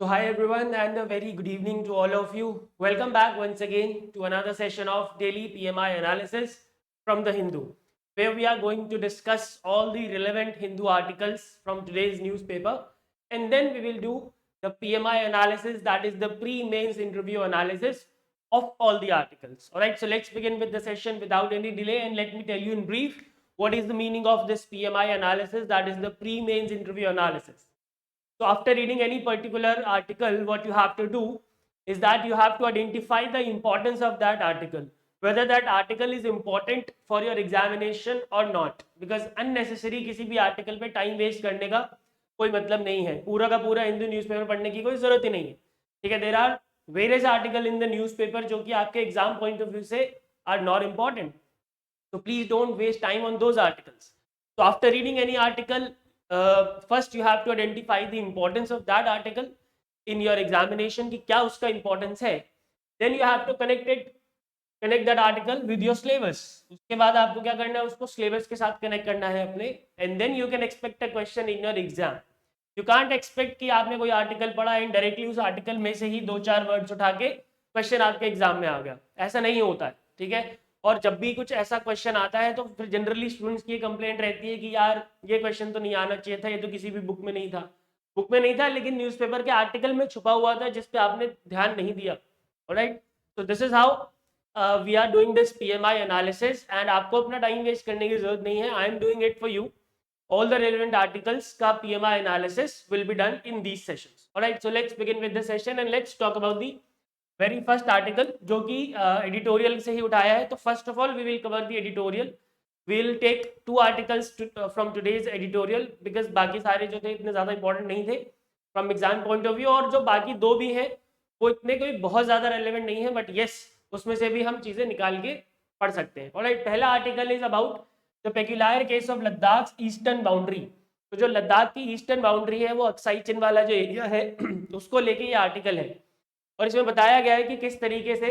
So hi everyone and a very good evening to all of you. Welcome back once again to another session of daily PMI analysis from the Hindu, where we are going to discuss all the relevant Hindu articles from today's newspaper, and then we will do the PMI analysis, that is the pre-mains interview analysis of all the articles. All right, so let's begin with the session without any delay, and let me tell you in brief what is the meaning of this PMI analysis, that is the pre-mains interview analysis. So after reading any particular article, what you have to do is that you have to identify the importance of that article, whether that article is important for your examination or not, because unnecessary किसी भी article पे time waste करने का कोई मतलब नहीं है. पूरा का पूरा हिंदू न्यूज़पेपर पढ़ने की कोई ज़रूरत ही नहीं है. ठीक है, there are various article in the newspaper जो कि आपके exam point of view से are not important. So please don't waste time on those articles. So after reading any article, first you have to identify the importance of that article in your examination कि क्या उसका importance है. Then you have to connect that article with your syllabus. उसके बाद आपको क्या करना है, उसको syllabus के साथ connect करना है अपने, and then you can expect a question in your exam. You can't expect कि आपने कोई article पढ़ा and directly उस article में से ही 2-4 words उठा के question आपके exam में आ गया. ऐसा नहीं होता है, ठीक है. और जब भी कुछ ऐसा क्वेश्चन आता है तो फिर जनरली स्टूडेंट्स की कंप्लेंट रहती है कि यार ये क्वेश्चन तो नहीं आना चाहिए था, ये तो किसी भी बुक में नहीं था. बुक में नहीं था लेकिन न्यूज़पेपर के आर्टिकल में छुपा हुआ था जिस पे आपने ध्यान नहीं दिया. Alright, so this is how we are doing this PMI analysis, and आपको अपना टाइम वेस्ट करने की जरूरत नहीं है. I am doing it for you. all the relevant articles का PMI analysis will be done in these sessions. Alright, so let's begin with the session and let's talk about the very first article जो कि editorial से ही उठाया है. तो first of all we will cover the editorial. We will take two articles from today's editorial because बाकी सारे जो थे इतने ज़्यादा important नहीं थे from exam point of view, और जो बाकी दो भी हैं वो इतने कोई बहुत ज़्यादा relevant नहीं है, but yes उसमें से भी हम चीज़ें निकाल के पढ़ सकते हैं. Alright, पहला article is about the peculiar case of Ladakh eastern boundary. तो जो लद्दाख की ईस्टर्न बाउंड्री है वो अक्साई चिन वाला जो एरिया है उसको लेके ये आर्टिकल है, और इसमें बताया गया है कि किस तरीके से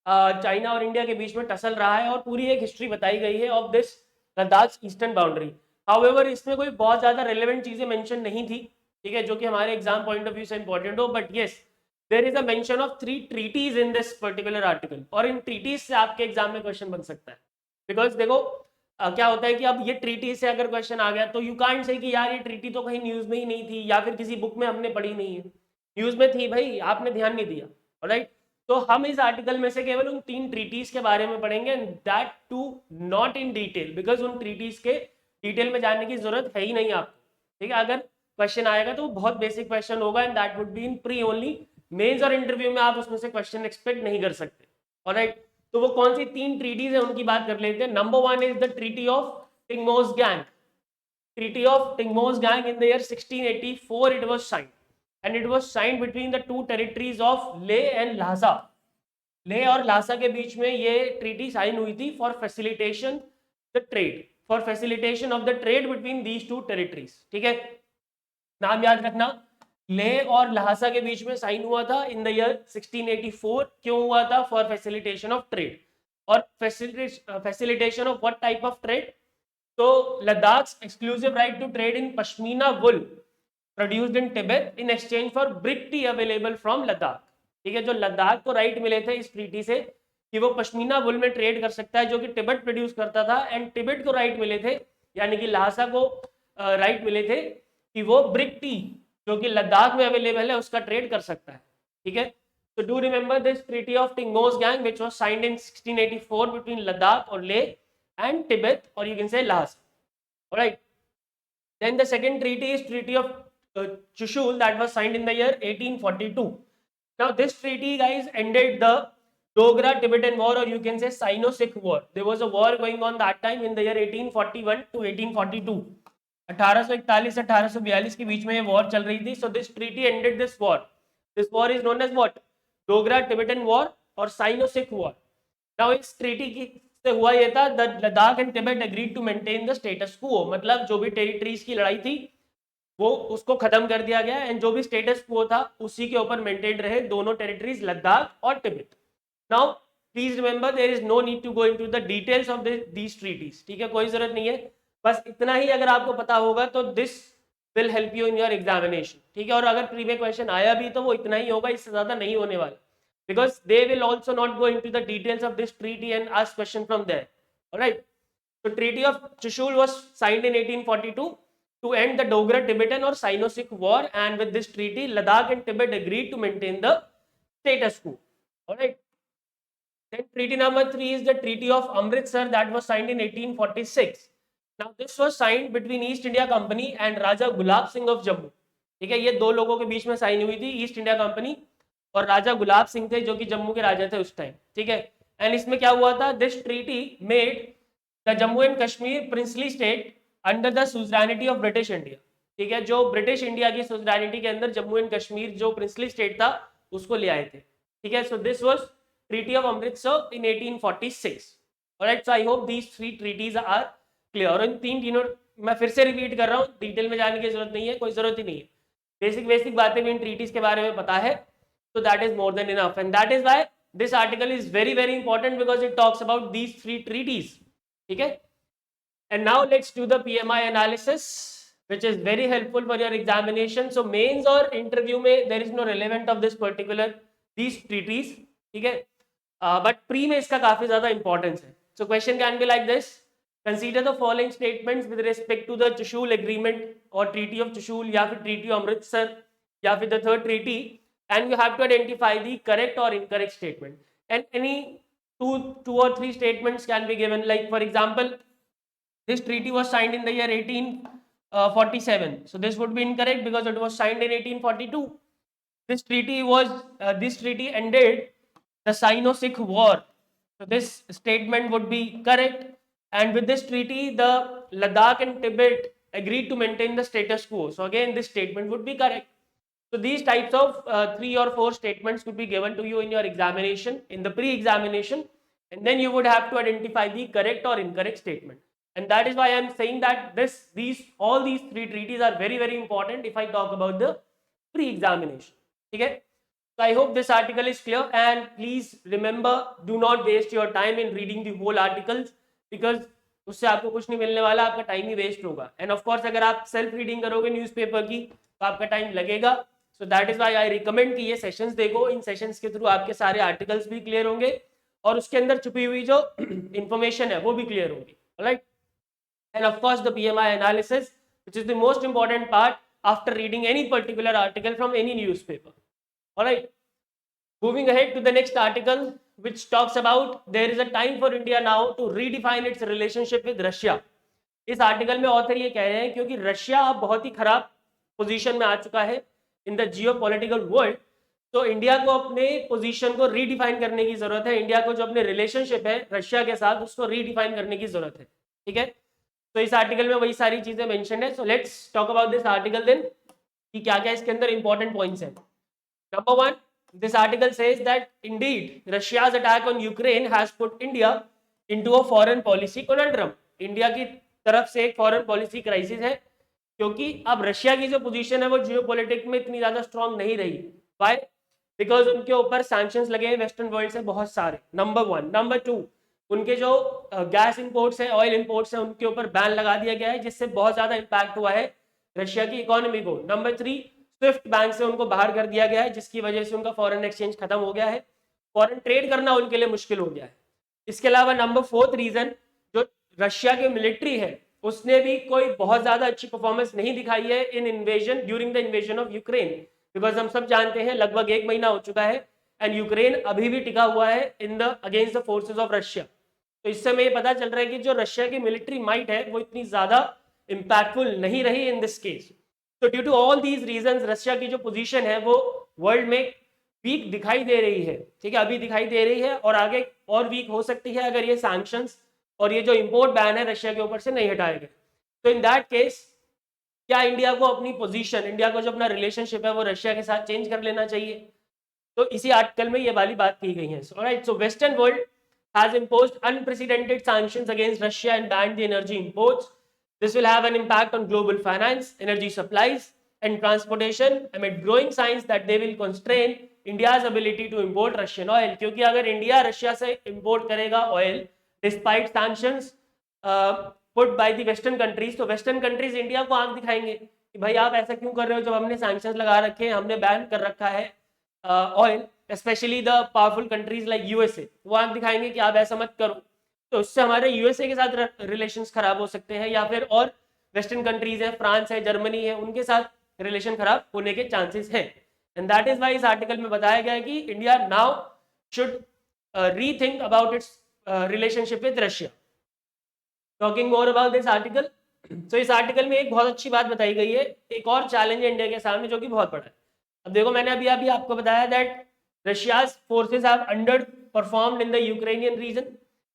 चाइना और इंडिया के बीच में टसल रहा है, और पूरी एक हिस्ट्री बताई गई है of this Ladakh eastern boundary. However इसमें कोई बहुत ज़्यादा रेलेवेंट चीज़ें मेंशन नहीं थी, ठीक है, जो कि हमारे एग्जाम पॉइंट ऑफ व्यू से इंपॉर्टेंट हो. But yes, there is a mention of 3 treaties in this particular article, और इन ट्रीटीज से आपके एग्जाम में क्वेश्चन बन सकता है. बिकॉज देखो क्या होता है कि अब ये ट्रीटी से अगर क्वेश्चन आ गया तो यू कांट से कि यार ये ट्रीटी तो कहीं न्यूज़ में ही नहीं थी या फिर किसी बुक में हमने पढ़ी नहीं है. न्यूज़ में थी भाई, आपने ध्यान नहीं दिया. ऑलराइट, तो हम इस आर्टिकल में से केवल उन 3 ट्रीटीज के बारे में पढ़ेंगे, and that too not in detail, because उन ट्रीटीज के डिटेल में जानने की जरूरत है ही नहीं आपको. ठीक है, अगर क्वेश्चन आएगा तो बहुत बेसिक क्वेश्चन होगा, and that would be in pre only. Mains और इंटरव्यू में आप उसमें से क्वेश्चन एक्सपेक्ट नहीं कर सकते. ऑलराइट, तो वो कौन सी 3 ट्रीटीज है उनकी बात कर लेते हैं. Number 1 is the treaty of Tingmosgang. Treaty of Tingmos Gang in the year 1684 it was signed, and it was signed between the two territories of Leh and Lhasa. ले और लासा के बीच में ये ट्रीटी साइन हुई थी for facilitation the trade, for facilitation of the trade between these two territories. ठीक है, नाम याद रखना, ले और लहासा के बीच में साइन हुआ था इन द ईयर 1684. क्यों हुआ था? For facilitation of trade. और facilitation of what type of trade? तो Ladakh exclusive right to trade in pashmina wool produced in Tibet in exchange for brick tea available from Ladakh. ठीक है, जो लद्दाख को राइट मिले थे इस ट्रीटी से कि वो पश्मीना वुल में ट्रेड कर सकता है जो कि तिब्बत प्रोड्यूस करता था, एंड तिब्बत को राइट मिले थे यानी कि लहासा को राइट मिले थे कि वो ब्रिक टी जो कि लद्दाख में अवेलेबल है उसका ट्रेड कर सकता है. ठीक है, so do remember this treaty of Tingmos Gang which was signed in 1684 between Ladakh or Leh and Tibet, or you can say Lhasa. All right, then the second treaty is treaty of Chushul that was signed in the year 1842. Now this treaty guys ended the Dogra Tibetan war, or you can say Sino-Sikh war. There was a war going on that time in the year 1841 to 1842. 1841 से 1842 के बीच में ये war चल रही थी. So this treaty ended this war. This war is known as what? Dogra Tibetan war और साइनो-सिख war. Now इस treaty की से हुआ ये था that Ladakh and Tibet agreed to maintain the status क्वो, मतलब जो भी टेरिटरीज की लड़ाई थी वो उसको खत्म कर दिया गया, एंड जो भी स्टेटस क्वो था उसी के ऊपर मेंटेन रहे दोनों टेरिटरीज लद्दाख और Tibet. Now please remember there is no need to go into the details of these treaties. ठीक है, कोई जरूरत नहीं है, बस इतना ही अगर आपको पता होगा तो this will help you in your examination. ठीक है, और अगर प्रीवियस क्वेश्चन आया भी तो वो इतना ही होगा, इससे ज्यादा नहीं होने वाला, because they will also not go into the details of this treaty and ask question from there. All right. So Treaty of Chushul was signed in 1842 to end the Dogra-Tibetan or Sino-Sikh War, and with this treaty, Ladakh and Tibet agreed to maintain the status quo. All right. Then treaty number 3 is the Treaty of Amritsar that was signed in 1846. Now this was signed between East India Company and Raja Gulab Singh of Jammu. ठीक है, ये दो लोगों के बीच में sign हुई थी, east India company और राजा गुलाब सिंह थे जो कि जम्मू के राजा थे उस टाइम. ठीक है, एंड इसमें क्या हुआ था, this treaty made the Jammu and Kashmir princely state under the suzerainty of British India. ठीक है, जो ब्रिटिश इंडिया की सुजरैनिटी के अंदर जम्मू एंड कश्मीर जो प्रिंसली स्टेट था उसको ले आए थे. ठीक है, so this was treaty of Amritsar in 1846. Alright, so I hope these three treaties are clear. और इन तीनों मैं फिर से रिपीट कर रहा हूँ, डिटेल में जाने की जरूरत नहीं है, कोई जरूरत ही नहीं है, बेसिक बातें भी इन ट्रीटीज के बारे में पता है, so that is more than enough, and that is why this article is very important because it talks about these three treaties. ठीक है, and now let's do the PMI analysis which is very helpful for your examination. So mains or interview में there is no relevant of this particular these treaties. ठीक है, but pre में इसका काफी ज्यादा importance है. So question can be like this: consider the following statements with respect to the Chushul agreement or Treaty of Chushul या फिर Treaty of Amritsar या फिर the third treaty, and you have to identify the correct or incorrect statement. And any two or three statements can be given. Like for example, this treaty was signed in the year 1847. So this would be incorrect because it was signed in 1842. This treaty ended the Sino-Sikh War. So this statement would be correct. And with this treaty, the Ladakh and Tibet agreed to maintain the status quo. So again, this statement would be correct. So these types of 3 or 4 statements could be given to you in your examination, in the pre-examination, and then you would have to identify the correct or incorrect statement. And that is why I am saying that all these 3 treaties are very important if I talk about the pre-examination. Okay? So I hope this article is clear, and please remember, do not waste your time in reading the whole articles, because उससे आपको कुछ नहीं मिलने वाला, आपका time ही waste होगा. And of course अगर आप सेल्फ रीडिंग करोगे न्यूज़पेपर की तो आपका टाइम लगेगा. So that is why I recommend कि ये सेशंस देखो, इन सेशंस के थ्रू आपके सारे आर्टिकल्स भी क्लियर होंगे और उसके अंदर छुपी हुई जो इंफॉर्मेशन है वो भी क्लियर होगी. Alright, and of course the PMI analysis which is the most important part after reading any particular article from any newspaper. Alright, moving ahead to the next article which talks about there is a time for India now to redefine its relationship with Russia. इस article में author ये कह रहे हैं क्योंकि Russia अब बहुत ही खराब पोजीशन में आ चुका है इन द जियोपॉलिटिकल वर्ल्ड, तो इंडिया को अपने पोजीशन को रीडिफाइन करने की जरूरत है. इंडिया को जो अपने रिलेशनशिप है रशिया के साथ उसको रीडिफाइन करने की जरूरत है. ठीक है, तो इस आर्टिकल में वही सारी चीजें मेंशन है. So let's talk about this article then कि क्या क्या इसके अंदर इंपॉर्टेंट पॉइंट्स हैं. Number 1, this article says that indeed Russia's attack on Ukraine has put India into a foreign policy conundrum. India की तरफ से एक फॉरेन पॉलिसी क्राइसिस है क्योंकि अब रशिया की जो पोजीशन है वो जियोपॉलिटिक्स में इतनी ज्यादा स्ट्रांग नहीं रही. व्हाई? बिकॉज उनके ऊपर सैंक्शंस लगे हैं वेस्टर्न वर्ल्ड से बहुत सारे. नंबर 1. नंबर 2, उनके जो गैस इंपोर्ट्स है, ऑयल इंपोर्ट्स है, उनके ऊपर बैन लगा दिया गया है जिससे बहुत ज्यादा इंपैक्ट हुआ है रशिया की इकोनॉमी को. नंबर 3, स्विफ्ट बैंक से उनको बाहर कर दिया गया है जिसकी वजह से उनका फॉरेन एक्सचेंज खत्म हो गया है, फॉरेन ट्रेड करना उनके लिए मुश्किल हो गया है. इसके अलावा नंबर 4th रीजन, जो रशिया की मिलिट्री है उसने भी कोई बहुत ज्यादा अच्छी परफॉर्मेंस नहीं दिखाई है in invasion during the invasion of Ukraine. Because हम सब जानते हैं लगभग 1 महीना हो चुका है एंड यूक्रेन अभी भी टिका हुआ है in the against the forces of Russia. तो इससे हमें ये पता चल रहा है कि जो रशिया की मिलिट्री माइट है वो इतनी ज्यादा इंपैक्टफुल नहीं रही इन दिस केस. तो due to all these reasons Russia की जो पोजीशन है वो वर्ल्ड में वीक दिखाई दे रही है. ठीक है, अभी दिखाई दे रही है और आगे और वीक हो सकती है अगर ये सैंक्शंस और ये जो इंपोर्ट बैन है रशिया के ऊपर से नहीं हटाए गए. तो इन दैट केस क्या इंडिया को अपनी पोजीशन, इंडिया को जो अपना रिलेशनशिप है वो रशिया के साथ चेंज कर लेना चाहिए? तो इसी आर्टिकल में ये वाली बात की गई है. Alright, so western world has imposed unprecedented sanctions against Russia and banned the energy imports. This will have an impact on global finance, energy supplies, and transportation amid growing signs that they will constrain India's ability to import Russian oil. क्योंकि अगर India Russia से import करेगा oil despite sanctions put by the western countries, तो western countries India को आंख दिखाएंगे कि भाई आप ऐसा क्यों कर रहे हो जब हमने सैंक्शंस लगा रखे हैं, हमने बैन कर रखा है oil, specially the powerful countries like USA, वो आप दिखाएंगे कि आप ऐसा मत करो, तो उससे हमारे यूएसए के साथ रिलेशंस खराब हो सकते हैं, या फिर और वेस्टर्न कंट्रीज है, फ्रांस है, जर्मनी है, उनके साथ रिलेशन खराब होने के चांसेस हैं। एंड दैट इज वाई इस आर्टिकल में बताया गया है कि India now should rethink about it's relationship with Russia. Talking more about this article, तो इस आर्टिकल में एक बहुत अच्छी बात बताई गई है, एक और चैलेंज है इंडिया के सामने जो कि बहुत बड़ा है। अब देखो, मैंने अभी अभी आपको बताया that Russia's forces have underperformed in the Ukrainian region,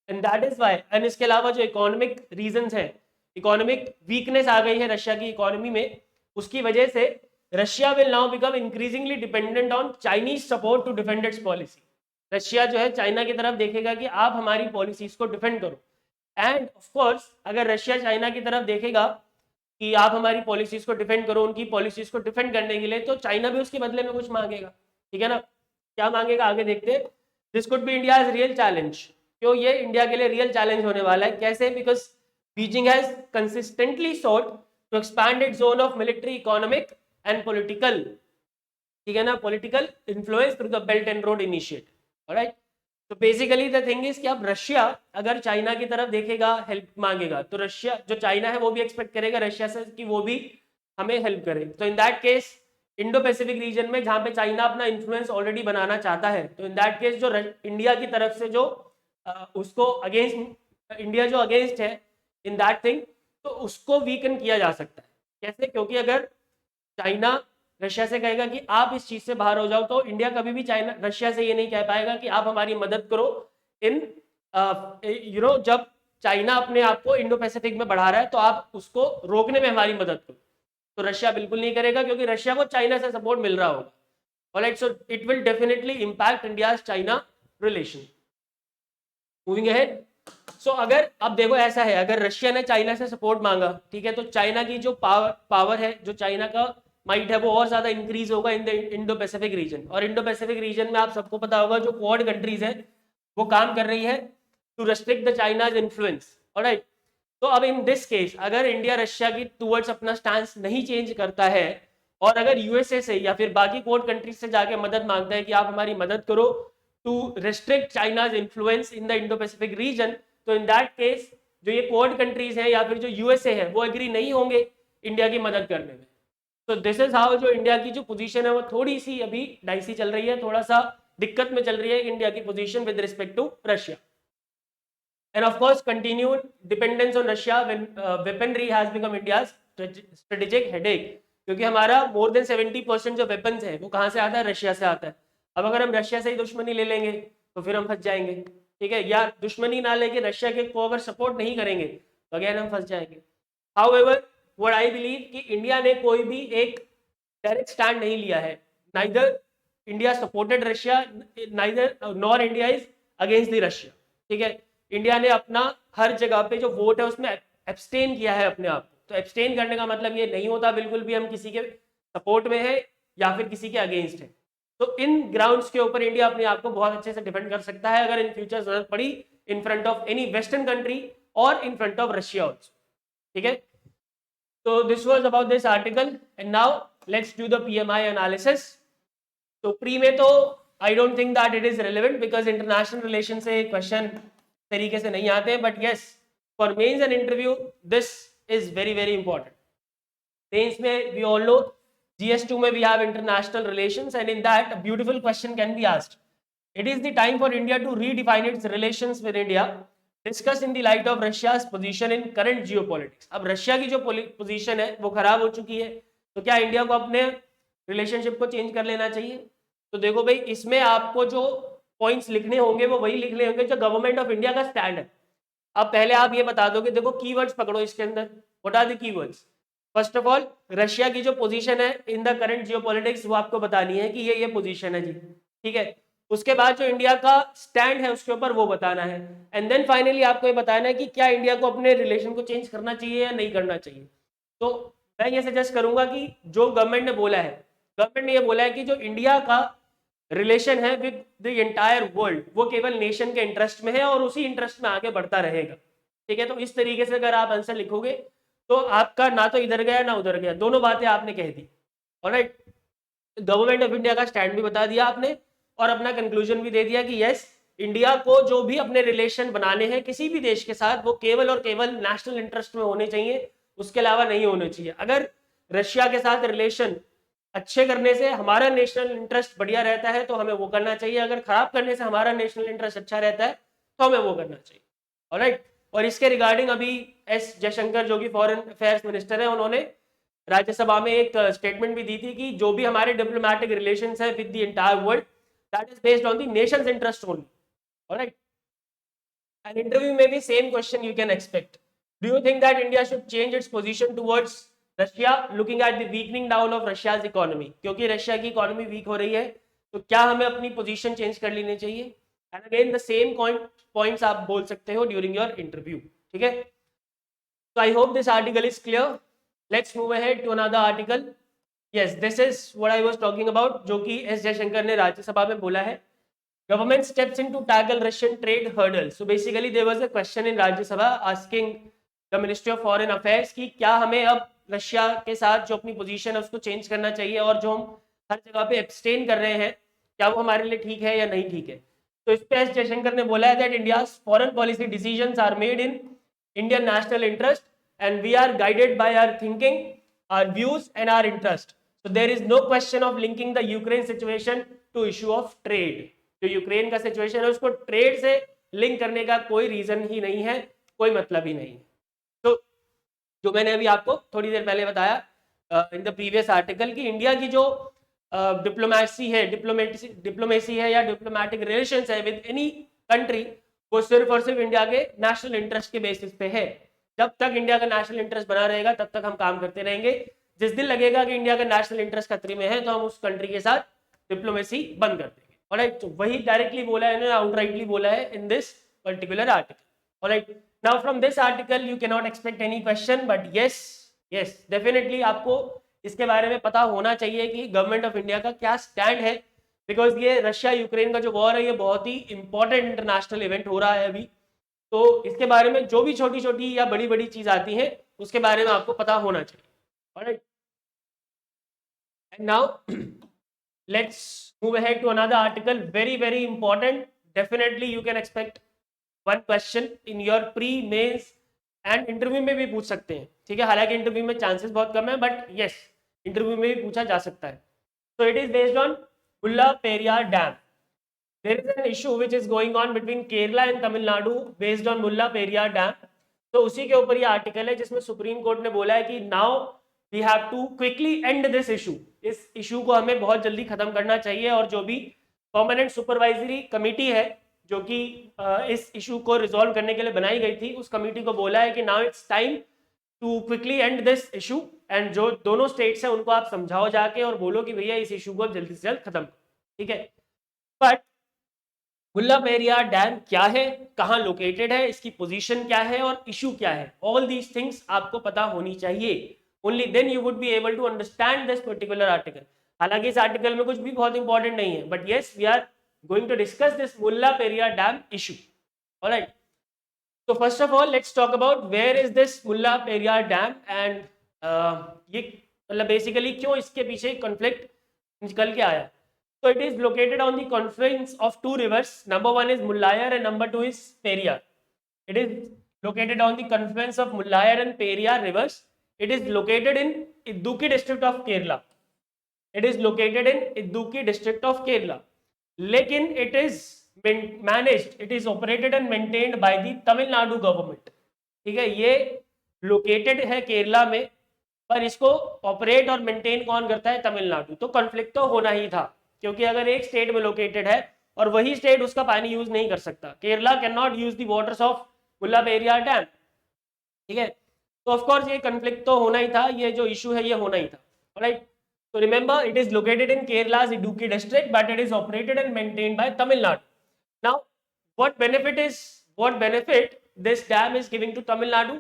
and that is why, and इसके अलावा जो इकोनॉमिक रीजंस है, इकोनॉमिक वीकनेस आ गई है रशिया की इकोनॉमी में, उसकी वजह से Russia will now become increasingly dependent on Chinese support to defend its policy. Russia जो है चाइना की तरफ देखेगा कि आप हमारी पॉलिसीज को डिफेंड करो, एंड ऑफ कोर्स अगर रशिया चाइना की तरफ देखेगा कि आप हमारी पॉलिसीज को डिफेंड करो, उनकी पॉलिसीज को डिफेंड करने के लिए, तो चाइना भी उसके बदले में कुछ मांगेगा, ठीक है ना। क्या मांगेगा आगे देखते हैं। This could be India real challenge, क्यों ये इंडिया के लिए रियल चैलेंज होने वाला है, कैसे, because Beijing has consistently sought to expand its zone of military, economic and political, ठीक है ना, political influence through the belt and road initiative, alright. तो बेसिकली द थिंग इज कि अब रशिया अगर चाइना की तरफ देखेगा, हेल्प मांगेगा, तो रशिया जो चाइना है वो भी एक्सपेक्ट करेगा रशिया से कि वो भी हमें हेल्प करे। तो in that case Indo Pacific reason में जहां पे चाइना अपना इन्फ्लुएंस ऑलरेडी बनाना चाहता है, तो इन दैट केस जो इंडिया की तरफ से जो उसको अगेंस्ट, इंडिया जो अगेंस्ट है इन दैट थिंग, तो उसको वीकन किया जा सकता है। कैसे? क्योंकि अगर चाइना रशिया से कहेगा कि आप इस चीज से बाहर हो जाओ, तो इंडिया कभी भी चाइना रशिया से ये नहीं कह पाएगा कि आप हमारी मदद करो इन जब चाइना अपने आप को इंडो पैसिफिक में बढ़ा रहा है तो आप उसको रोकने में हमारी मदद करो, तो रशिया बिल्कुल नहीं करेगा, क्योंकि रशिया को चाइना से सपोर्ट मिल रहा होगा। Alright, so it will definitely impact India's China relation. Moving ahead, so अगर अब देखो ऐसा है, अगर रशिया ने चाइना से सपोर्ट मांगा, ठीक है, तो चाइना की जो पावर है, जो चाइना का माइट है, वो और ज्यादा इंक्रीज होगा इन द इंडो पैसिफिक रीजन। और इंडो पैसिफिक रीजन में आप सबको पता होगा जो क्वाड कंट्रीज है वो काम कर रही है to restrict the China's influence, alright. तो अब इन दिस केस अगर इंडिया रशिया की टूवर्ड्स अपना स्टैंस नहीं चेंज करता है, और अगर यूएसए से या फिर बाकी क्वाड कंट्रीज से जाके मदद मांगता है कि आप हमारी मदद करो to restrict China's influence in the Indo Pacific region, तो इन दैट केस जो ये क्वाड कंट्रीज हैं या फिर जो यूएसए है वो एग्री नहीं होंगे इंडिया की मदद करने में। तो दिस इज हाउ जो इंडिया की जो पोजीशन है वो थोड़ी सी अभी डाइसी चल रही है, थोड़ा सा दिक्कत में चल रही है इंडिया की position with respect to Russia. And of course continued dependence on Russia when weaponry has become India's strategic headache, क्योंकि हमारा मोर देन 70% जो वेपन्स है वो कहाँ से आता है? रशिया से आता है। अब अगर हम रशिया से ही दुश्मनी ले लेंगे तो फिर हम फंस जाएंगे, ठीक है, या दुश्मनी ना लेके रशिया के को अगर सपोर्ट नहीं करेंगे तो अगेन हम फंस जाएंगे। हाउएवर व्हाट आई बिलीव कि इंडिया ने कोई भी एक डायरेक्ट स्टैंड नहीं लिया है, neither India supported Russia, neither nor India is against the Russia, ठीक है। इंडिया ने अपना हर जगह पे जो वोट है उसमें एब्सटेन किया है अपने आप को। तो एब्सटेन करने का मतलब ये नहीं होता बिल्कुल भी हम किसी के सपोर्ट में है या फिर किसी के अगेंस्ट है। तो इन ग्राउंड्स के ऊपर इंडिया अपने आप को बहुत अच्छे से डिफेंड कर सकता है अगर इन फ्यूचर जरूरत पड़ी in front of any western country और in front of Russia also, ठीक है। तो this was about this article and now let's do the PMI analysis. तो प्री में तो I don't think that it is relevant because international relation से question तरीके से नहीं आते हैं, but yes for mains and interview this is very very important. Mains में वी ऑल नो GS2 में we have international relations and in that a beautiful question can be asked. It is the time for India to redefine its relations with India, discuss in the light of Russia's position in current geopolitics. अब Russia की जो position है वो खराब हो चुकी है, तो क्या इंडिया को अपने रिलेशनशिप को चेंज कर लेना चाहिए? तो देखो भाई, इसमें आपको जो पॉइंट्स लिखने होंगे वो वही लिखने होंगे जो गवर्नमेंट ऑफ इंडिया का स्टैंड है। अब पहले आप ये बता दोगे, देखो कीवर्ड्स पकड़ो इसके अंदर, what are the keywords. First of all Russia की जो पोजीशन है इन द करंट जियोपॉलिटिक्स वो आपको बतानी है कि ये पोजीशन है जी, ठीक है। उसके बाद जो इंडिया का स्टैंड है उसके ऊपर वो बताना है, एंड देन फाइनली आपको ये बताना है कि क्या इंडिया को अपने रिलेशन को चेंज करना चाहिए या नहीं करना चाहिए। तो मैं ये सजेस्ट करूंगा कि जो गवर्नमेंट ने बोला है, गवर्नमेंट ने ये बोला है कि जो इंडिया का रिलेशन है विद द एंटायर वर्ल्ड वो केवल नेशन के इंटरेस्ट में है और उसी इंटरेस्ट में आगे बढ़ता रहेगा, ठीक है। तो इस तरीके से अगर आप आंसर लिखोगे तो आपका ना तो इधर गया ना उधर गया, दोनों बातें आपने कह दी। ऑलराइट, गवर्नमेंट ऑफ इंडिया का स्टैंड भी बता दिया आपने और अपना कंक्लूजन भी दे दिया कि यस, इंडिया को जो भी अपने रिलेशन बनाने हैं किसी भी देश के साथ, वो केवल और केवल नेशनल इंटरेस्ट में होने चाहिए, उसके अलावा नहीं होने चाहिए। अगर रशिया के साथ रिलेशन अच्छे करने से हमारा नेशनल इंटरेस्ट बढ़िया रहता है तो हमें वो करना चाहिए, अगर खराब करने से हमारा नेशनल इंटरेस्ट अच्छा रहता है तो हमें वो करना चाहिए। ऑलराइट, और इसके रिगार्डिंग अभी एस जयशंकर जो कि फॉरेन अफेयर्स मिनिस्टर है, उन्होंने राज्यसभा में एक स्टेटमेंट भी दी थी कि जो भी हमारे डिप्लोमेटिक रिलेशंस है with the entire world, that is based on the Nations interest only. Alright, an interview में भी same question you can expect. Do you think that India should change its position towards Russia looking at the weakening down of Russia's economy? क्योंकि Russia की economy week हो रही है तो क्या हमें अपनी पोजीशन चेंज कर लेनी चाहिए? And again the same points आप बोल सकते हो ड्यूरिंग योर इंटरव्यू। ठीक है, so I hope this article is clear. Let's move ahead to another article. Yes, this is what I was talking about, जो कि एस जयशंकर ने राज्यसभा में बोला है। Government steps in to tackle Russian trade hurdles. So basically there was a question in Rajya Sabha asking the Ministry of Foreign Affairs कि क्या हमें अब रशिया के साथ जो अपनी पोजीशन है उसको चेंज करना चाहिए, और जो हम हर जगह पे एब्सटेन कर रहे हैं क्या वो हमारे लिए ठीक है या नहीं ठीक है। तो इस पे एस जयशंकर ने बोला है that India's foreign policy decisions are made in Indian national interest and we are guided by our thinking, our views and our interest. So there is no question of linking the Ukraine situation to issue of trade. जो Ukraine का situation है उसको trade से link करने का कोई reason ही नहीं है, कोई मतलब ही नहीं है। तो जो मैंने अभी आपको थोड़ी देर पहले बताया इन द प्रीवियस आर्टिकल कि इंडिया की जो डिप्लोमेसी है, डिप्लोमेसी है या डिप्लोमेटिक रिलेशंस है विद एनी कंट्री, वो सिर्फ और सिर्फ इंडिया के नेशनल इंटरेस्ट के बेसिस पे है। जब तक इंडिया का नेशनल इंटरेस्ट बना रहेगा तब तक हम काम करते रहेंगे। जिस दिन लगेगा कि इंडिया का नेशनल इंटरेस्ट खतरे में है तो हम उस कंट्री के साथ डिप्लोमेसी बंद कर देंगे। ऑलराइट, तो वही डायरेक्टली बोला है, इन्होंने आउटराइटली बोला है इन this particular article. Alright, now from this article you can not expect any question, but yes definitely आपको इसके बारे में पता होना चाहिए कि गवर्नमेंट ऑफ इंडिया का क्या स्टैंड है, बिकॉज ये रशिया यूक्रेन का जो वॉर है ये बहुत ही इंपॉर्टेंट इंटरनेशनल इवेंट हो रहा है अभी। तो इसके बारे में जो भी छोटी छोटी या बड़ी बड़ी चीज आती है उसके बारे में आपको पता होना चाहिए। Alright, and now let's move ahead to another article, very important. Definitely you can expect one question in your pre mains and interview में भी पूछ सकते हैं। ठीक है, हालांकि इंटरव्यू में चांसेस बहुत कम है, बट यस इंटरव्यू में भी पूछा जा सकता है। so it is based on Mullaperiyar Dam. There is an issue which is going on between Kerala and Tamil Nadu based on Mullaperiyar Dam. तो उसी के ऊपर ये आर्टिकल है जिसमें सुप्रीम कोर्ट ने बोला है कि now we have to quickly end this issue. इस इशू को हमें बहुत जल्दी खत्म करना चाहिए, और जो भी परमानेंट सुपरवाइजरी कमेटी है जो कि इस इशू को रिजॉल्व करने के लिए बनाई गई थी, उस कमेटी को बोला है कि now it's time to quickly end this issue. And जो दोनों स्टेट्स हैं उनको आप समझाओ जाके और बोलो कि भैया इस इशू को जल्दी से जल्द खत्म करो। ठीक है, बट मुल्लापेरियार डैम क्या है, कहाँ लोकेटेड है, इसकी पोजीशन क्या है और इशू क्या है, ऑल दीज थिंग्स आपको पता होनी चाहिए। Only then you would be able to understand this particular article. हालांकि इस आर्टिकल में कुछ भी बहुत इंपॉर्टेंट नहीं है, but yes we are going to discuss this Mullaperiyar dam issue. Alright, so first of all let's talk about where is this Mullaperiyar dam and ये मतलब बेसिकली क्यों इसके पीछे कॉन्फ्लिक्ट निकल के आया। So it is located on the confluence of two rivers. Number one is Mullayar and number two is Periyar. It is located on the confluence of Mullayar and Periyar rivers. It is located in Idukki district of Kerala. It is located in Idukki district of Kerala. लेकिन it is managed, it is operated and maintained by the Tamil Nadu government. ठीक है, ये located है केरला में, पर इसको operate और maintain कौन करता है, तमिलनाडु। तो कॉन्फ्लिक्ट तो होना ही था, क्योंकि अगर एक स्टेट में लोकेटेड है और वही स्टेट उसका पानी यूज नहीं कर सकता, Kerala can not use the waters of Mullaperiyar dam. ठीक है, तो ऑफ कोर्स ये कॉन्फ्लिक्ट तो होना ही था, ये जो इशू है ये होना ही था। Right, so remember it is located in Kerala's Idukki district but it is operated and maintained by Tamil Nadu. Now what benefit this dam is giving to Tamil Nadu?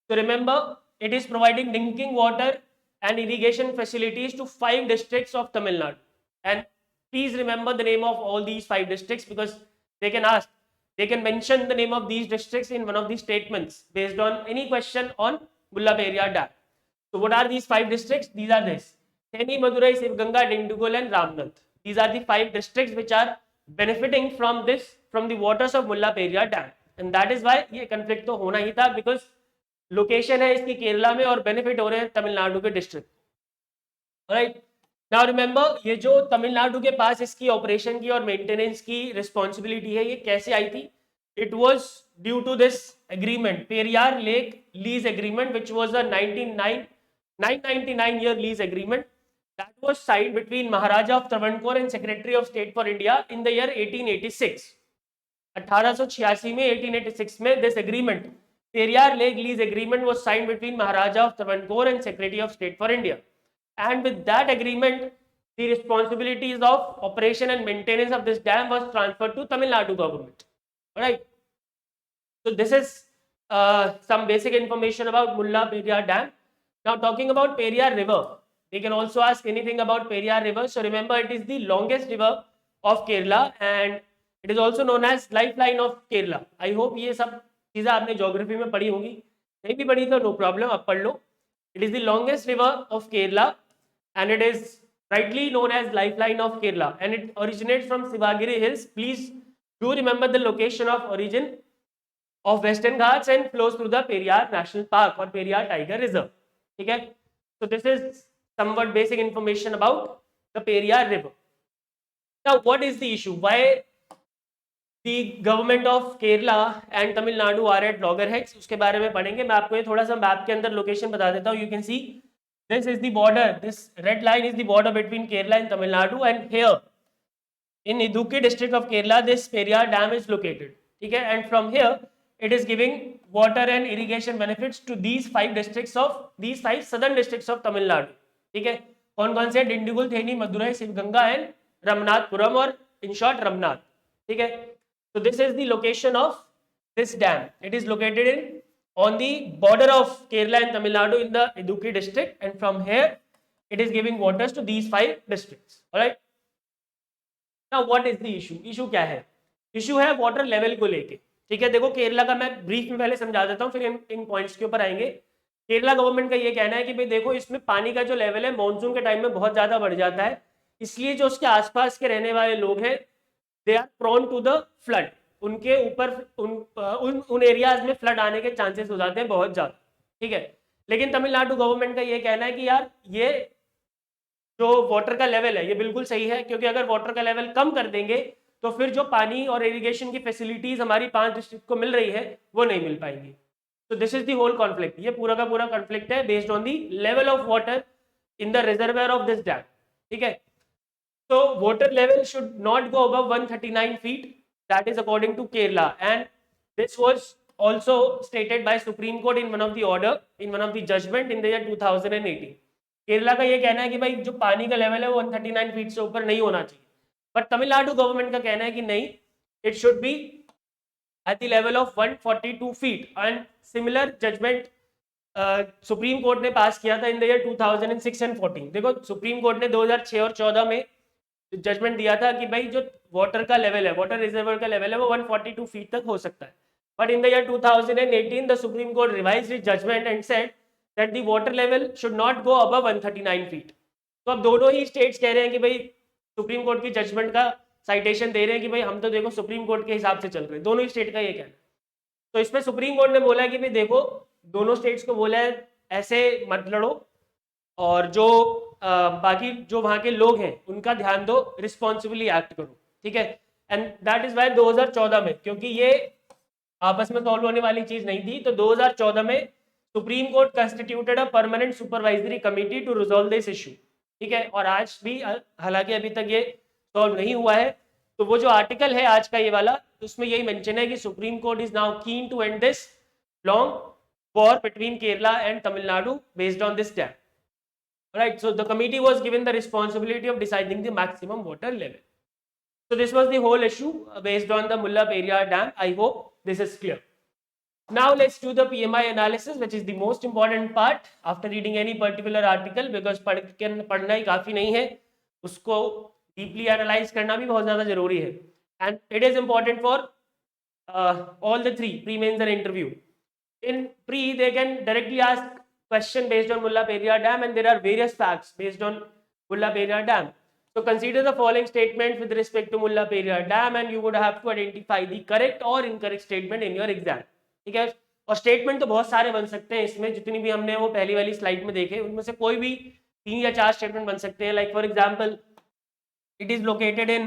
So remember it is providing drinking water and irrigation facilities to 5 districts of Tamil Nadu. And please remember the name of all these 5 districts, because they can mention the name of these districts in one of the statements based on any question on Mulla Periyar Dam. So what are these 5 districts? These are this: Theni, Madurai, Sivganga, Dindigul and Ramnath. These are the 5 districts which are benefiting from the waters of Mulla Periyar Dam. And that is why ये conflict तो होना ही था, because location है इसकी केरला में और benefit हो रहे हैं तमिलनाडु के डिस्ट्रिक्ट. राइट. नाउ रिमेंबर, ये जो तमिलनाडु के पास इसकी ऑपरेशन की और मेंटेनेंस की रिस्पॉन्सिबिलिटी है, ये कैसे आई थी? It was due to this agreement, Periyar lake lease agreement, which was a 999 year lease agreement that was signed between Maharaja of Travancore and Secretary of State for India in the year 1886. 1886 में 1886 में this agreement, Periyar Lake Lease Agreement, was signed between Maharaja of Travancore and Secretary of State for India. And with that agreement, the responsibilities of operation and maintenance of this dam was transferred to Tamil Nadu government. Alright. So this is some basic information about Mulla Periyar Dam. Now talking about Periyar River, they can also ask anything about Periyar River. So remember, it is the longest river of Kerala and it is also known as lifeline of Kerala. I hope ये सब चीज़ें आपने geography में पढ़ी होंगी, नहीं भी पढ़ी तो नो प्रॉब्लम, आप पढ़ लो. It is the longest river of Kerala and it is rightly known as lifeline of Kerala and it originates from Sivagiri Hills. Please do remember the location of origin of Western Ghats and flows through the Periyar National Park or Periyar Tiger Reserve. Okay, so this is somewhat basic information about the Periyar River. Now what is the issue? Why the government of Kerala and Tamil Nadu are at loggerheads? उसके बारे में पढ़ेंगे. मैं आपको ये थोड़ा सा map के अंदर लोकेशन बता देता हूँ. You can see this is the border, this red line is the border between Kerala and Tamil Nadu, and here in Idukki district of Kerala this Periyar Dam is located. ठीक है, and from here it is giving water and irrigation benefits to these 5 southern districts of Tamil Nadu. ठीक है, कौन कौन से? Dindigul, Theni, Madurai, Sivaganga and रमनाथपुरम, और in short Ramnath. ठीक है, so this is the location of this dam. It is located on the border of Kerala and Tamil Nadu in the Idukki district, and from here it is giving waters to these 5 districts. All right. Now what is the issue? Issue क्या है? Issue है water level को लेके. ठीक है, देखो केरला का मैं ब्रीफ में पहले समझा देता हूँ, फिर इन पॉइंट्स के ऊपर आएंगे. केरला गवर्नमेंट का ये कहना है कि भाई देखो, इसमें पानी का जो लेवल है मॉनसून के टाइम में बहुत ज्यादा बढ़ जाता है, इसलिए जो उसके आसपास के रहने वाले लोग हैं they are prone to the flood. उनके ऊपर उन एरियाज में फ्लड आने के चांसेस हो जाते हैं बहुत ज्यादा. ठीक है, लेकिन तमिलनाडु गवर्नमेंट का ये कहना है कि यार ये जो वाटर का लेवल है ये बिल्कुल सही है, क्योंकि अगर वाटर का लेवल कम कर देंगे तो फिर जो पानी और इरिगेशन की फैसिलिटीज हमारी 5 डिस्ट्रिक्ट को मिल रही है वो नहीं मिल पाएंगी. तो this is the whole conflict. ये पूरा का पूरा कॉन्फ्लिक्ट है based on the level of water in the reservoir of this dam. ठीक है, so water level should not go above 139 feet. That is according to Kerala, and this was also stated by Supreme Court in one of the judgment in the year 2018. Kerala का ये कहना है कि भाई जो पानी का लेवल है वो 139 फीट से ऊपर नहीं होना चाहिए, बट तमिलनाडु गवर्नमेंट का कहना है कि नहीं, it should be at the level of 142 feet. And similar judgement Supreme Court ने पास किया था इन द ईयर 2006 एंड 14. देखो सुप्रीम कोर्ट ने 2006 और 14 में जजमेंट दिया था कि भाई जो वाटर का लेवल है, वाटर रिजर्वर का लेवल है वो 142 फीट तक हो सकता है, but in the year 2018 the Supreme Court revised its judgement and said that the water level should not go above 139 feet. तो अब दोनों ही स्टेट्स कह रहे हैं कि भाई सुप्रीम कोर्ट की जजमेंट का साइटेशन दे रहे हैं कि भाई हम तो देखो सुप्रीम कोर्ट के हिसाब से चल रहे हैं. दोनों ही स्टेट का ये कहना है. तो इसमें सुप्रीम कोर्ट ने बोला कि भाई देखो, दोनों स्टेट्स को बोला है ऐसे मत लड़ो, और जो बाकी जो वहां के लोग हैं उनका ध्यान दो, रिस्पॉन्सिबली एक्ट करो. ठीक है, एंड दैट इज वाई 2014 में, क्योंकि ये आपस में सॉल्व होने वाली चीज नहीं थी, तो 2014 में Supreme Court constituted a permanent supervisory committee to resolve this issue. ठीक है, और आज भी हालांकि अभी तक ये सॉल्व नहीं हुआ है. तो वो जो आर्टिकल है आज का ये वाला, उसमें यही मेंशन है कि Supreme Court is now keen to end this long war between Kerala and Tamil Nadu based on this dam. Right, so the committee was given the responsibility of deciding the maximum water level. So this was the whole issue based on the Mulla Periyar Dam. I hope this is clear. Now let's do the PMI analysis, which is the most important part after reading any particular article, because पढ़ना ही काफी नहीं है, उसको deeply analyze करना भी बहुत ज़्यादा जरूरी है. And it is important for all the 3 pre, mains and interview. In pre they can directly ask question based on Mulla Periyar Dam, and there are various facts based on Mulla Periyar Dam. So consider the following statements with respect to Mulla Periyar Dam, and you would have to identify the correct or incorrect statement in your exam. ठीक है, और statement तो बहुत सारे बन सकते हैं इसमें, जितनी भी हमने वो पहली वाली स्लाइड में देखे उनमें से कोई भी 3 या 4 स्टेटमेंट बन सकते हैं. Like for example, it is located in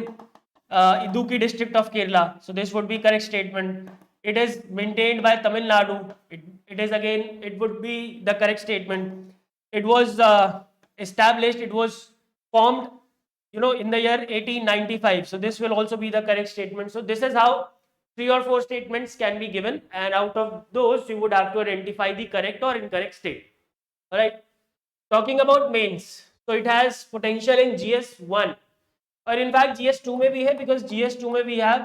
Idukki district of Kerala, so this would be correct statement. It is maintained by Tamil Nadu, it is again, it would be the correct statement. It was established, it was formed, in the year 1895, so this will also be the correct statement. So this is how 3 or 4 statements can be given, and out of those you would have to identify the correct or incorrect state. All right, talking about mains, so it has potential in GS1, और in fact GS2 में भी है, because GS2 में भी have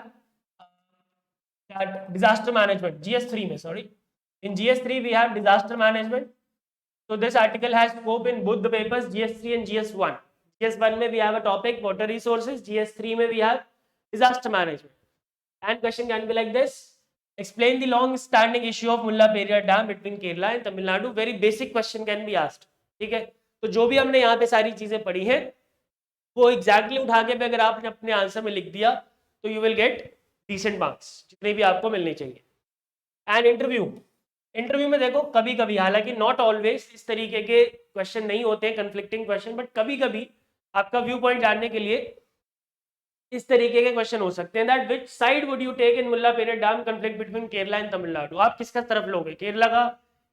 disaster management. GS3 में, sorry, in GS3 we have disaster management. So this article has scope in both the papers, GS3 and GS1. GS1 में we have a topic water resources, GS3 में we have disaster management. And question can be like this: explain the long-standing issue of Mulla Periyar Dam between Kerala and Tamil Nadu. Very basic question can be asked. ठीक है, तो जो भी हमने यहाँ पे सारी चीजें पढ़ी हैं वो एग्जैक्टली उठा के अगर आपने अपने आंसर में लिख दिया तो you will get decent marks, जितने भी आपको मिलने चाहिए. एंड इंटरव्यू में देखो, कभी कभी, हालांकि नॉट ऑलवेज इस तरीके के क्वेश्चन नहीं होते हैं, कंफ्लिक्टिंग क्वेश्चन, बट कभी कभी आपका व्यू पॉइंट जानने के लिए इस तरीके के क्वेश्चन हो सकते हैं. That which side would you take in Mullaperiyar dam conflict between Kerala and Tamil Nadu. आप किसका तरफ लोगे, केरला का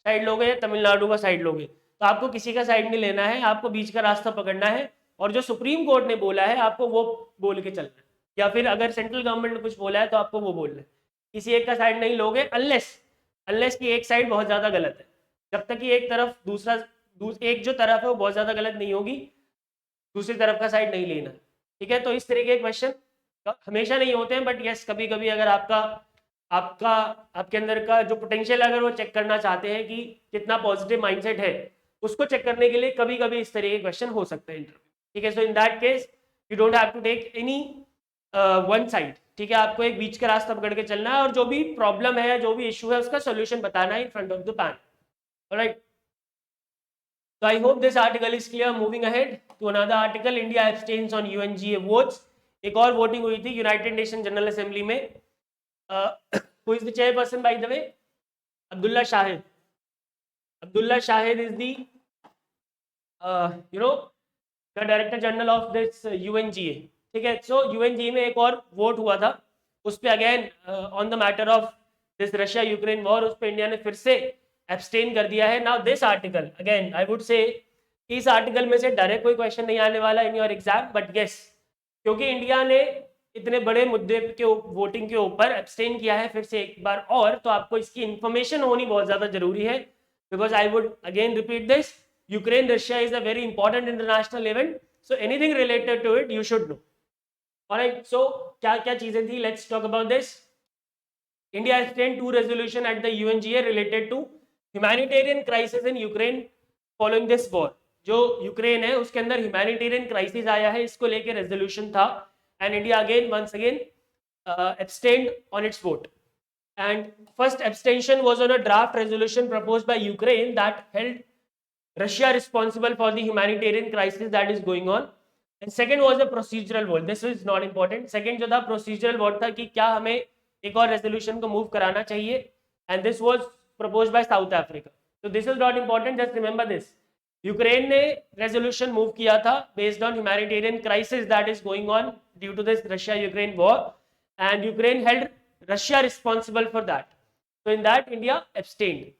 साइड लोगे या तमिलनाडु का साइड लोगे? तो आपको किसी का साइड नहीं लेना है, आपको बीच का रास्ता पकड़ना है, और जो सुप्रीम कोर्ट ने बोला है आपको वो बोल के चलना है, या फिर अगर सेंट्रल गवर्नमेंट ने कुछ बोला है तो आपको वो बोलना है. किसी एक का साइड नहीं लोगे, अनलेस कि एक साइड बहुत ज़्यादा गलत है. जब तक कि एक तरफ एक जो तरफ है वो बहुत ज़्यादा गलत नहीं होगी, दूसरी तरफ का साइड नहीं लेना. ठीक है, तो इस तरीके के क्वेश्चन हमेशा नहीं होते हैं, बट यस कभी कभी अगर आपके अंदर का जो पोटेंशियल, अगर वो चेक करना चाहते हैं कि कितना पॉजिटिव माइंडसेट है, उसको चेक करने के लिए कभी कभी इस तरीके के क्वेश्चन हो सकते हैं इंटरव्यू. ठीक है, so in that case you don't have to take any one side. ठीक है, आपको एक बीच का रास्ता पकड़ के चलना है, और जो भी प्रॉब्लम है, जो भी इशू है, उसका सोल्यूशन बताना है इन front of the pan. Alright, so I hope this article is clear. Moving ahead to another article, India abstains on UNGA votes. एक और वोटिंग हुई थी यूनाइटेड नेशन जनरल असेंबली में. who is the chairperson by the way? Abdullah Shahid. Abdullah Shahid is the the director general of this UNGA. ठीक है, सो UNGA में एक और वोट हुआ था, उस पर again on the matter of this Russia Ukraine war, उस पर इंडिया ने फिर से एब्सटेन कर दिया है. Now this article, again I would say इस आर्टिकल में से डायरेक्ट कोई क्वेश्चन नहीं आने वाला in your exam, but yes, क्योंकि इंडिया ने इतने बड़े मुद्दे के वोटिंग के ऊपर एब्सटेन किया है फिर से एक बार और, तो आपको इसकी इंफॉर्मेशन होनी बहुत ज़्यादा जरूरी है. Because I would again repeat this, Ukraine Russia is a very important international event, so anything related to it you should know. Alright, so क्या चीजें थी, let's talk about this. India has sent 2 resolution at the UNGA related to humanitarian crisis in Ukraine following this war. जो Ukraine है उसके अंदर humanitarian crisis आया है, इसको लेके रेजोल्यूशन था, and India again once again abstained on its vote. And first abstention was on a draft resolution proposed by Ukraine that held Russia responsible for the humanitarian crisis that is going on. And second was a procedural vote. This is not important. Second जो था procedural vote था कि क्या हमें एक और resolution को move कराना चाहिए, and this was proposed by South Africa. So this is not important. Just remember this. Ukraine ने resolution move किया था based on humanitarian crisis that is going on due to this Russia-Ukraine war, and Ukraine held Russia responsible for that. So in that India abstained.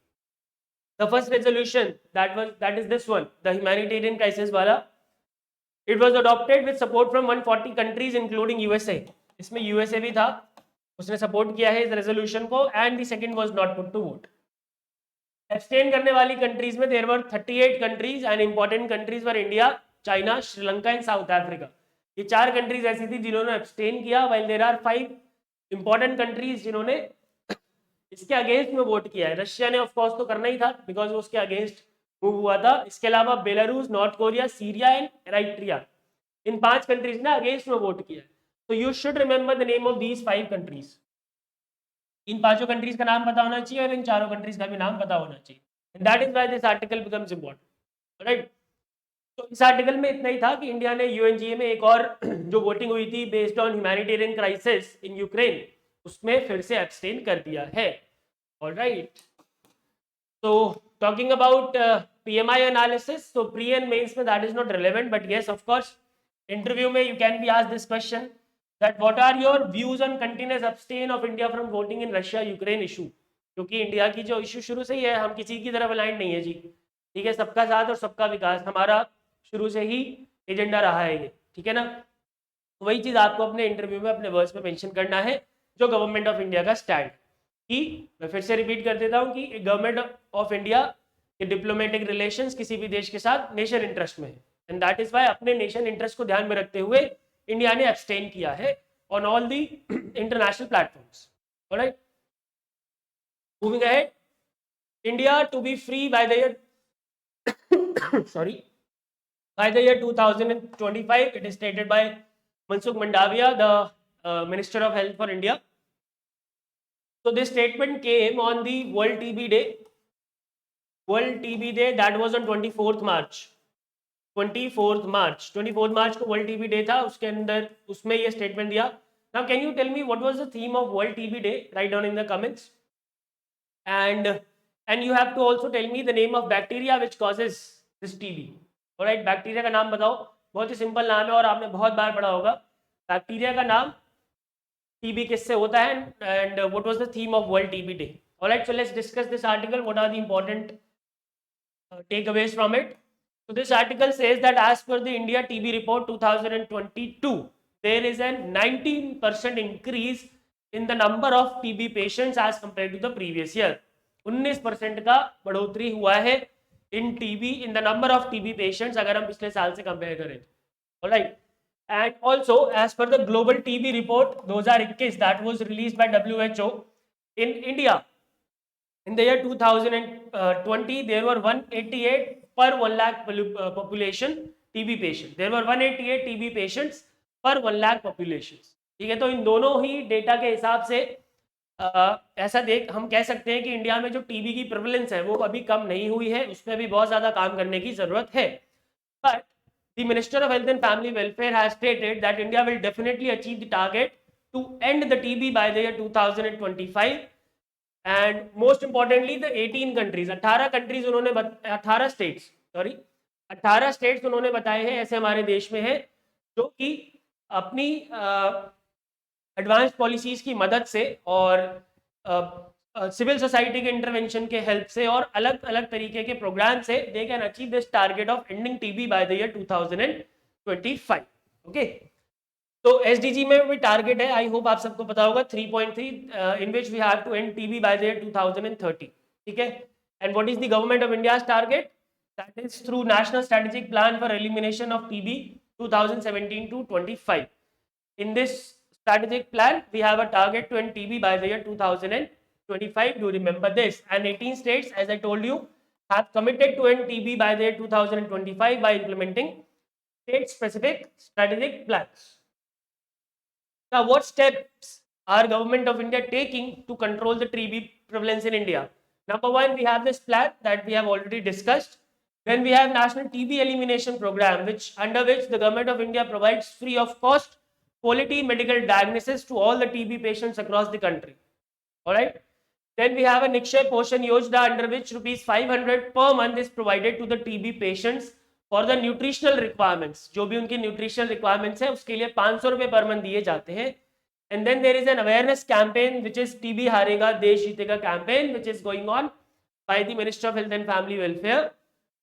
The first resolution that is this one, the humanitarian crisis wala, it was adopted with support from 140 countries including USA. इसमें USA भी था, उसने support किया है इस resolution को, and the second was not put to vote. Abstain करने वाली कंट्रीज में there were 38 countries and important countries were India, China, Sri Lanka and South Africa. ये 4 कंट्रीज ऐसी थी जिन्होंने abstain किया, while there are 5 important countries जिन्होंने इसके अगेंस्ट में वोट किया है. रशिया ने ऑफ कोर्स तो करना ही था बिकॉज वो उसके अगेंस्ट मूव हुआ था. इसके अलावा Belarus, north Korea, Syria and Eritrea, in 5 countries ने अगेंस्ट में वोट किया है. तो you should remember the name of these 5 countries. In 5 countries का नाम पता होना चाहिए और इन 4 कंट्रीज का भी नाम पता होना चाहिए. and that is why this article becomes important, right? तो इस आर्टिकल में इतना ही था कि इंडिया ने यूएनजीए में एक और जो वोटिंग हुई थी based on humanitarian crisis in Ukraine, उसमें फिर से एब्सटेन कर दिया है. Alright, so talking about PMI analysis, so pre and mains में that is not relevant, but yes, of course, interview में you can be asked this question that what are your views on continuous abstain of India from voting in Russia Ukraine issue. क्योंकि India की जो issue शुरू से ही है, हम किसी की तरफ अलाइन नहीं है जी, ठीक है, सबका साथ और सबका विकास हमारा शुरू से ही एजेंडा रहा है ये, ठीक है ना. वही चीज आपको अपने इंटरव्यू में अपने वर्ड्स में मेंशन करना है, जो गवर्नमेंट ऑफ इंडिया का स्टैंड, कि मैं फिर से रिपीट कर देता हूं कि गवर्नमेंट ऑफ इंडिया के डिप्लोमेटिक रिलेशंस किसी भी देश के साथ नेशन इंटरेस्ट में है, एंड दैट इज वाई अपने नेशन इंटरेस्ट को ध्यान में रखते हुए इंडिया ने एब्सटेन किया है on all the international platforms. Alright, moving ahead, India to be free by the year sorry, by the year 2025, it is stated by Mansukh Mandavia, the Minister of Health for India. So this statement came on the World TB Day. World TB Day, that was on 24th March. 24th March को World TB Day था, उसके अंदर उसमें ये statement दिया. Now can you tell me what was the theme of World TB Day? Write down in the comments. And you have to also tell me the name of bacteria which causes this TB. Alright, bacteria का नाम बताओ. बहुत ही simple नाम है और आपने बहुत बार पढ़ा होगा. बैक्टीरिया का नाम, टीबी किससे होता है, and what was the theme of World TB Day. Alright, so let's discuss this article. What are the important takeaways from it? So this article says that as per the India TB report 2022, there is a 19% increase in the number of TB patients as compared to the previous year. 19% का बढ़ोतरी हुआ है in TB, in the number of TB patients, अगर हम पिछले साल से compare करें. Alright, and also as per the global TB report 2021 that was released by WHO, in India in the year 2020 there were 188 per 1 lakh population TB patient. There were 188 TB patients per 1 lakh populations. ठीक है, तो इन दोनों ही data के हिसाब से ऐसा हम कह सकते हैं कि इंडिया में जो टीबी की प्रेवलेंस है वो अभी कम नहीं हुई है, उसमें भी बहुत ज्यादा काम करने की जरूरत है. But the minister of health and family welfare has stated that India will definitely achieve the target to end the TB by the year 2025. And most importantly the 18 countries, 18 countries उन्होंने 18 स्टेट्स उन्होंने बताए हैं ऐसे हमारे देश में है जो कि अपनी एडवांस पॉलिसीज की मदद से और सिविल सोसाइटी के इंटरवेंशन के हेल्प से और अलग अलग तरीके के प्रोग्राम से they can achieve this target of ending TB by the year 2025. Okay, तो एसडीजी में भी टारगेट है, आई होप आप सबको पता होगा 3.3 in which we have to end TB by the year 2030. ठीक है, and what is the government of India's target? That is through national strategic plan for elimination of TB 2017 to 25. In this strategic plan, we have a target to end TB by the year 2025. Do remember this. And 18 states, as I told you, have committed to end TB by the year 2025 by implementing state-specific strategic plans. Now, what steps are government of India taking to control the TB prevalence in India? Number one, we have this plan that we have already discussed. Then we have National TB Elimination Program, under which the government of India provides free of cost quality medical diagnosis to all the TB patients across the country. All right. Then we have a Nikshay Poshan Yojana, under which rupees 500 per month is provided to the TB patients for the nutritional requirements. जो भी उनकी nutritional requirements है उसके लिए 500 रुपए per month दिए जाते हैं. And then there is an awareness campaign which is TB हारेगा देश जीतेगा campaign, which is going on by the Minister of Health and Family Welfare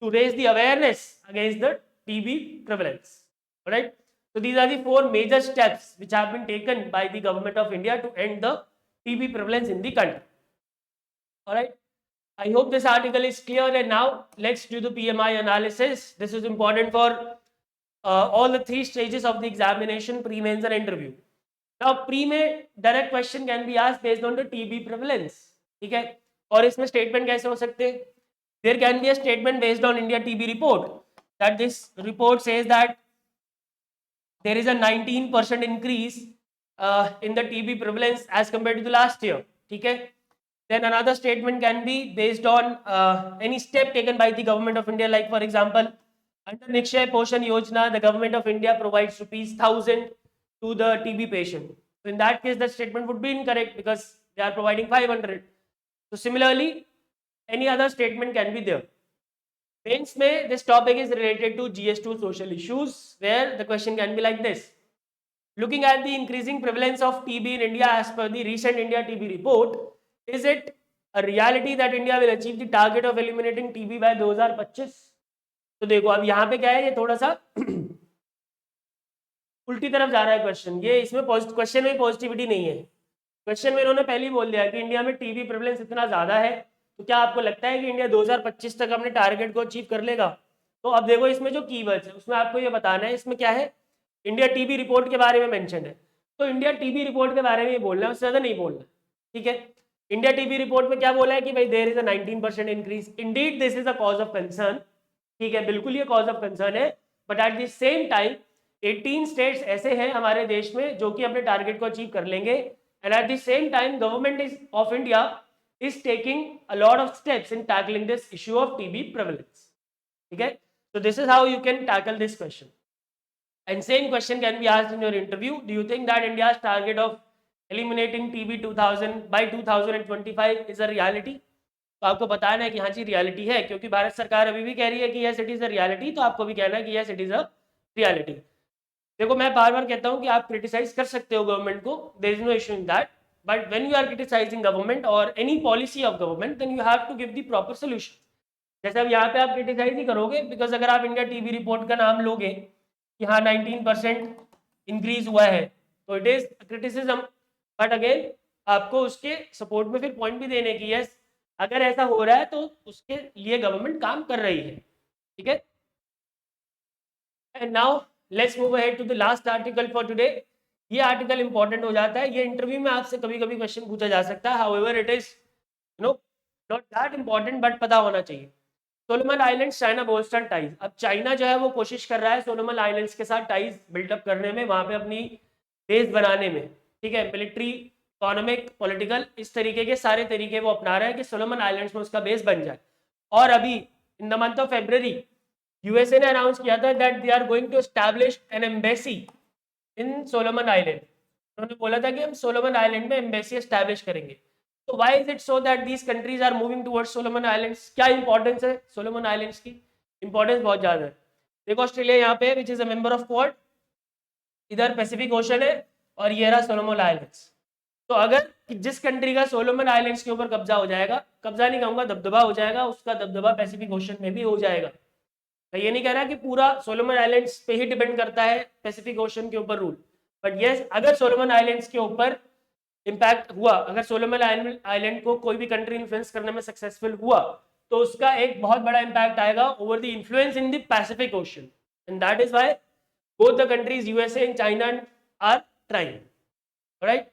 to raise the awareness against the TB prevalence. All right. So these are the 4 major steps which have been taken by the government of India to end the TB prevalence in the country. All right. I hope this article is clear, and now let's do the PMI analysis. This is important for all the 3 stages of the examination, pre-mains and interview. Now pre-main direct question can be asked based on the TB prevalence. ठीक है, और इसमें statement कैसे हो सकते हैं? There can be a statement based on India TB report that this report says that there is a 19% increase in the TB prevalence as compared to the last year. ठीक है, Then another statement can be based on any step taken by the government of India, like for example, under Nikshay Poshan Yojana, the government of India provides rupees 1,000 to the TB patient. So in that case, the statement would be incorrect because they are providing 500. So similarly, any other statement can be there. Mains mein, this topic is related to GS2 social issues, where the question can be like this. Looking at the increasing prevalence of TB in India as per the recent India TB report, is it a reality that India will achieve the target of eliminating TB by 2025? तो देखो अब यहाँ पे क्या है, ये थोड़ा सा उल्टी तरफ जा रहा है क्वेश्चन. ये इसमें क्वेश्चन में पॉजिटिविटी नहीं है. क्वेश्चन में इन्होंने पहले ही बोल दिया कि इंडिया में टीबी प्रेवलेंस इतना ज़्यादा है, तो क्या आपको लगता है कि इंडिया 2025 तक अपने टारगेट को अचीव कर लेगा? तो अब देखो इसमें जो कीवर्ड्स है उसमें आपको ये बताना है, इसमें क्या है, इंडिया टीबी रिपोर्ट के बारे में मेंशन है. तो इंडिया टीबी रिपोर्ट के बारे में ये बोलना है, उससे ज़्यादा नहीं बोलना. ठीक है, इंडिया टीबी रिपोर्ट में क्या बोला है कि भाई there is a 19% increase. Indeed this is a cause of concern. ठीक है, बिल्कुल ये कॉज ऑफ कंसर्न है, but at the same time 18 states ऐसे हैं हमारे देश में जो कि अपने टारगेट को अचीव कर लेंगे. And eight the same time government is of India is taking a lot of steps in tackling this issue of TB prevalence. Okay, so this is how you can tackle this question. And same question can be asked in your interview. Do you think that India's target of eliminating TB 2000 by 2025 is a reality? तो आपको बताना है कि हाँ जी reality है, क्योंकि भारत सरकार अभी भी कह रही है कि yes it is a reality, तो आपको भी कहना है कि yes it is a reality. देखो मैं बार बार कहता हूँ कि आप क्रिटिसाइज कर सकते हो गवर्नमेंट को, there is no issue in that. But when you are criticizing government or any policy of government, then you have to give the proper solution. जैसे अब यहाँ पे आप क्रिटिसाइज ही करोगे, बिकॉज अगर आप इंडिया टीबी रिपोर्ट का नाम लोगे कि हाँ 19% इंक्रीज हुआ है, तो it is criticism. But again आपको उसके सपोर्ट में फिर पॉइंट भी देने की, यस अगर ऐसा हो रहा है तो उसके लिए गवर्नमेंट काम कर रही है. ठीक है, and now let's move ahead to the last article for today. ये आर्टिकल इंपॉर्टेंट हो जाता है, ये इंटरव्यू में आपसे कभी कभी क्वेश्चन पूछा जा सकता है. However it is not that important, but पता होना चाहिए. Solomon islands China bolster ties. अब चाइना जो है वो कोशिश कर रहा है सोलोमन आइलैंड्स के साथ टाइज बिल्डअप करने में, वहां पे अपनी बेस बनाने में. ठीक है, मिलिट्री, इकोनॉमिक, पॉलिटिकल, इस तरीके के सारे तरीके वो अपना रहा है कि सोलोमन आइलैंड्स में उसका बेस बन जाए. और अभी in the month of February USA ने अनाउंस किया था that they are going to establish an embassy in Solomon Island. उन्होंने बोला था कि हम सोलोमन आइलैंड में एम्बेसी एस्टैब्लिश करेंगे. तो why is it so that these countries are moving towards Solomon Islands? क्या इंपॉर्टेंस है सोलोमन आइलैंड्स की? इंपॉर्टेंस बहुत ज्यादा है. देखो ऑस्ट्रेलिया यहाँ पे which is a member of Quad, इधर पैसिफिक ओशन है और ये रहा सोलोमन आइलैंड्स. तो अगर जिस कंट्री का सोलोमन आइलैंड्स के ऊपर कब्जा हो जाएगा, कब्जा नहीं कहूंगा, दबदबा हो जाएगा, उसका दबदबा पैसिफिक ओशन में भी हो जाएगा. मैं ये नहीं कह रहा कि पूरा सोलोमन आइलैंड्स पे ही डिपेंड करता है पैसिफिक ओशन के ऊपर रूल, बट यस अगर सोलोमन आइलैंड्स के ऊपर इम्पैक्ट हुआ, अगर सोलोमन आइलैंड को कोई भी कंट्री इन्फ्लुएंस करने में सक्सेसफुल हुआ, तो उसका एक बहुत बड़ा इम्पैक्ट आएगा over the influence in the Pacific Ocean. And that is why both the countries USA and China are trying. Right,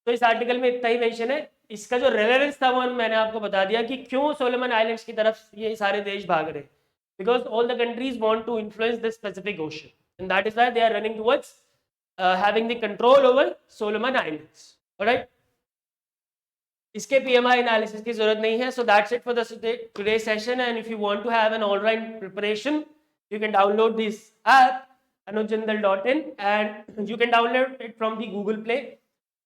तो इस आर्टिकल में इतना ही मेंशन है. इसका जो रेलेवेंस था वो मैंने आपको बता दिया कि क्यों सोलोमन आइलैंड्स की तरफ ये सारे देश भाग रहे. Because all the countries want to influence this Pacific Ocean, and that is why they are running towards having the control over Solomon Islands. All right. इसके PMI analysis की जरूरत नहीं है. So that's it for the today's session. And if you want to have an all-round preparation, you can download this app anujjindal.in, and you can download it from the Google Play.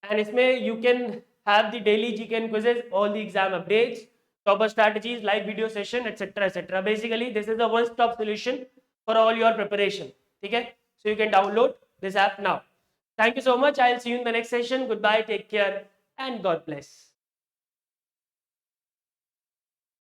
And इसमें you can have the daily GK quizzes, all the exam updates, topper strategies, live video session, etc. etc. Basically, this is a one-stop solution for all your preparation. Okay, so you can download this app now. Thank you so much. I'll see you in the next session. Goodbye, take care, and God bless.